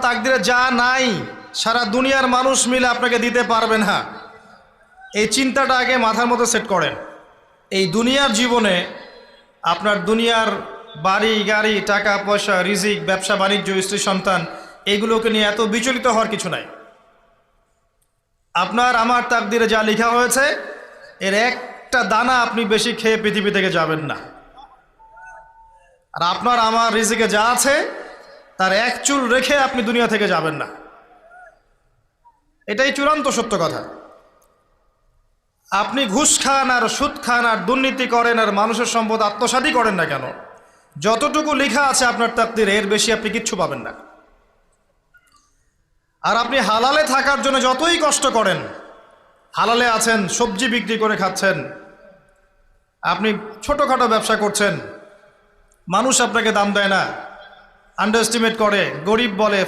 তাকদিরে যা নাই সারা দুনিয়ার মানুষ মিলে আপনাকে দিতে পারবে না। এই চিন্তাটা আগে মাথার মধ্যে সেট করেন। এই দুনিয়ার জীবনে আপনার দুনিয়ার বাড়ি গাড়ি টাকা পয়সা রিজিক ব্যবসা বাণিজ্য স্ত্রী সন্তান এইগুলোকে নিয়ে এত বিচলিত হওয়ার কিছু নাই। আপনার আমার তাকদিরে যা লেখা হয়েছে এর একটা দানা আপনি বেশি খেয়ে পৃথিবী থেকে যাবেন না। আর আপনার আমার রিজিকে যা আছে তার এক চুল রেখে আপনি দুনিয়া থেকে যাবেন না। এটাই চূড়ান্ত সত্য কথা। আপনি ঘুষ খান আর সুদ খান আর দুর্নীতি করেন আর মানুষের সম্পদ আত্মসাৎই করেন না কেন, যতটুকু লেখা আছে আপনার তাকদিরে এর বেশি আপনি কিচ্ছু পাবেন না। আর আপনি হালালে থাকার জন্য যতই কষ্ট করেন, হালালে আছেন, সবজি বিক্রি করে খাচ্ছেন, আপনি ছোটোখাটো ব্যবসা করছেন, মানুষ আপনাকে দাম দেয় না, আন্ডার এস্টিমেট করে, গরিব বলে,